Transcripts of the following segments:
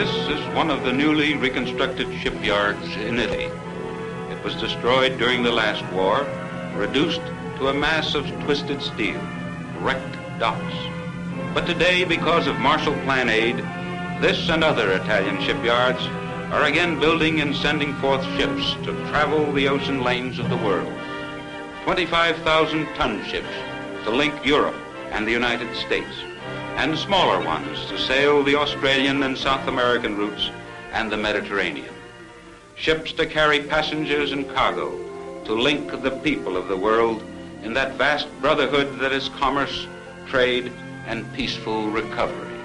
This is one of the newly reconstructed shipyards in Italy. It was destroyed during the last war, reduced to a mass of twisted steel, wrecked docks. But today, because of Marshall Plan aid, this and other Italian shipyards are again building and sending forth ships to travel the ocean lanes of the world. 25,000-ton ships to link Europe and the United States, and smaller ones to sail the Australian and South American routes and the Mediterranean. Ships to carry passengers and cargo, to link the people of the world in that vast brotherhood that is commerce, trade, and peaceful recovery.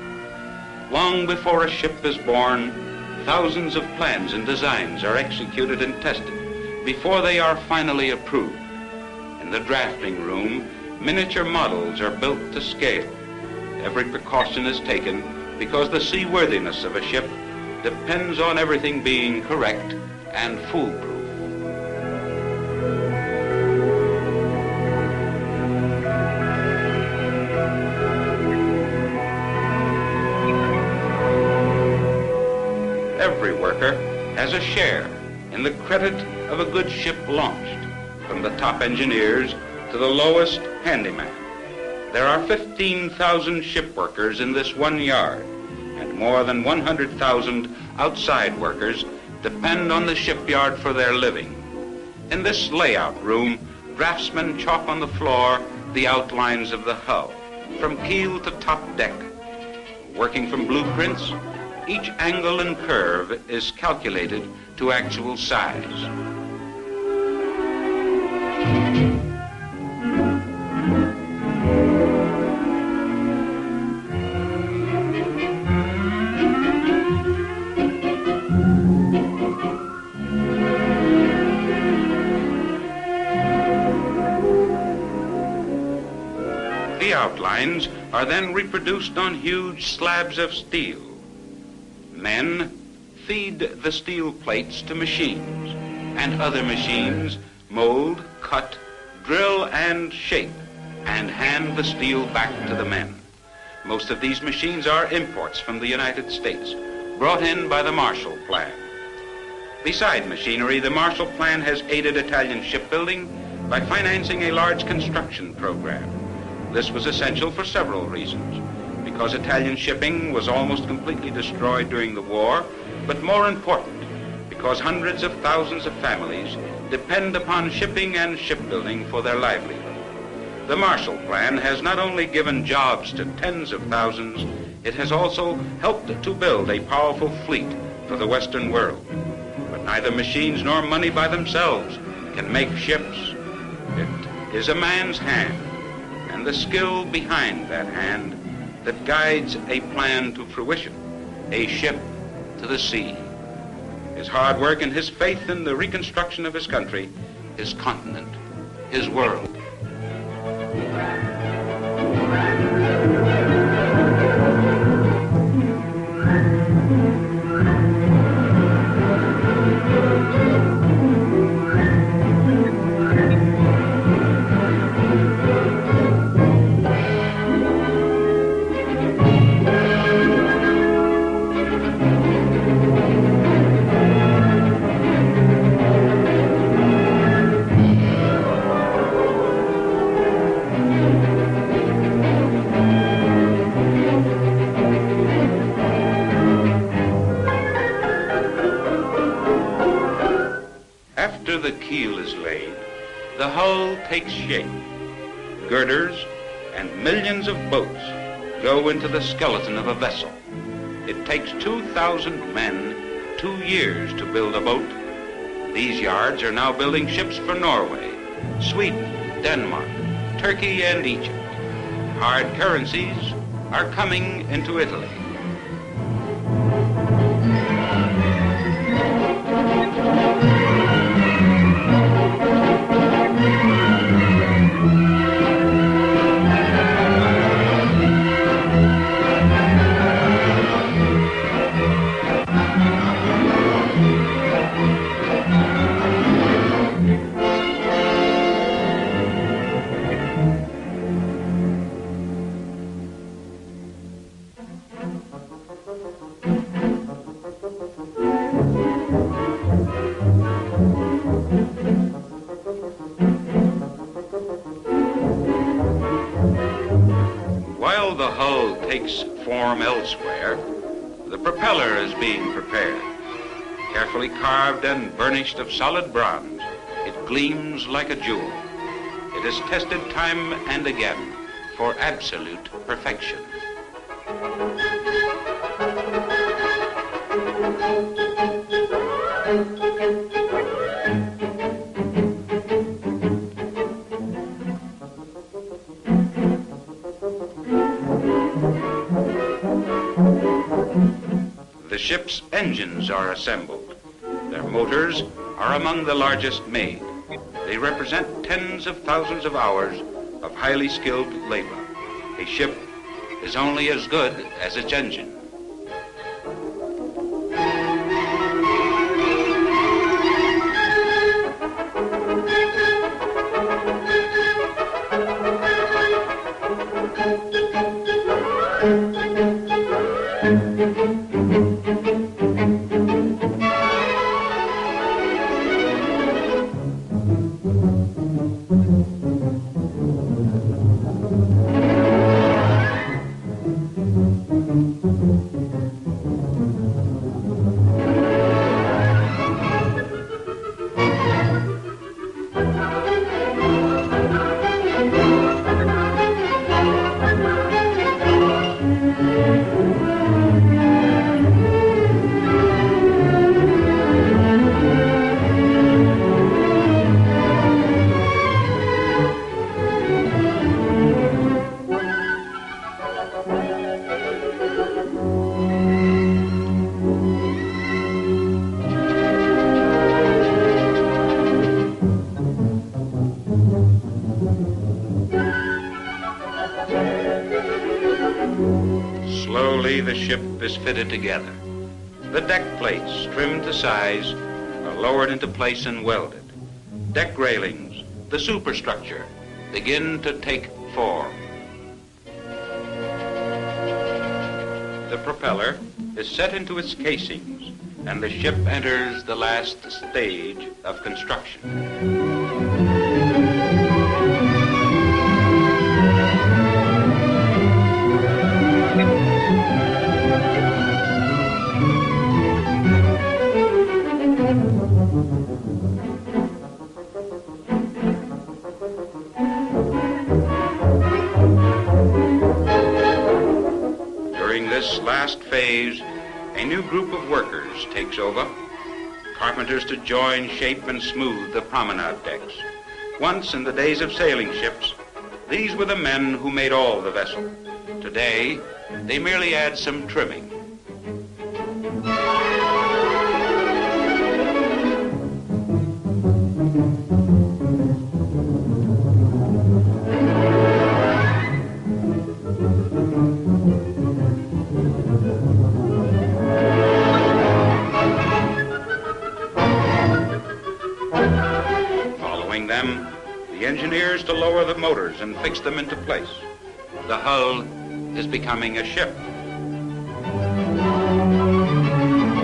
Long before a ship is born, thousands of plans and designs are executed and tested before they are finally approved. In the drafting room, miniature models are built to scale. Every precaution is taken because the seaworthiness of a ship depends on everything being correct and foolproof. Every worker has a share in the credit of a good ship launched, from the top engineers to the lowest handyman. There are 15,000 ship workers in this one yard, and more than 100,000 outside workers depend on the shipyard for their living. In this layout room, draftsmen chalk on the floor the outlines of the hull, from keel to top deck. Working from blueprints, each angle and curve is calculated to actual size. The outlines are then reproduced on huge slabs of steel. Men feed the steel plates to machines, and other machines mold, cut, drill, and shape, and hand the steel back to the men. Most of these machines are imports from the United States, brought in by the Marshall Plan. Beside machinery, the Marshall Plan has aided Italian shipbuilding by financing a large construction program. This was essential for several reasons. Because Italian shipping was almost completely destroyed during the war, but more important, because hundreds of thousands of families depend upon shipping and shipbuilding for their livelihood. The Marshall Plan has not only given jobs to tens of thousands, it has also helped to build a powerful fleet for the Western world. But neither machines nor money by themselves can make ships. It is a man's hand, and the skill behind that hand that guides a plan to fruition, a ship to the sea. His hard work and his faith in the reconstruction of his country, his continent, his world. After the keel is laid, the hull takes shape. Girders and millions of boats go into the skeleton of a vessel. It takes 2,000 men 2 years to build a boat. These yards are now building ships for Norway, Sweden, Denmark, Turkey, and Egypt. Hard currencies are coming into Italy. takes form elsewhere, the propeller is being prepared. Carefully carved and burnished of solid bronze, it gleams like a jewel. It is tested time and again for absolute perfection. The ship's engines are assembled. Their motors are among the largest made. They represent tens of thousands of hours of highly skilled labor. A ship is only as good as its engine. Slowly the ship is fitted together. The deck plates, trimmed to size, are lowered into place and welded. Deck railings, the superstructure, begin to take form. The propeller is set into its casings, and the ship enters the last stage of construction. During this last phase, a new group of workers takes over. Carpenters to join, shape, and smooth the promenade decks. Once, in the days of sailing ships, these were the men who made all the vessel. Today, they merely add some trimming. Following them, the engineers to lower the motors and fix them into place. The hull is becoming a ship.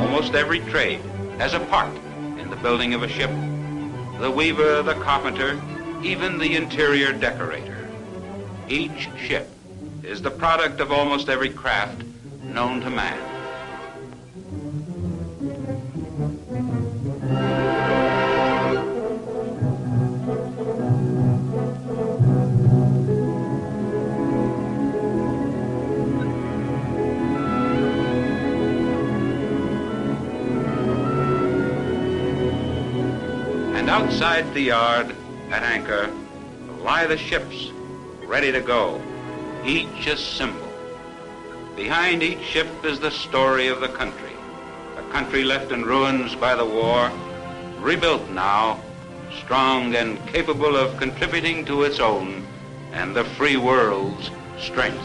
Almost every trade has a part in the building of a ship. The weaver, the carpenter, even the interior decorator. Each ship is the product of almost every craft known to man. And outside the yard, at anchor, lie the ships, ready to go, each a symbol. Behind each ship is the story of the country, a country left in ruins by the war, rebuilt now, strong and capable of contributing to its own and the free world's strength.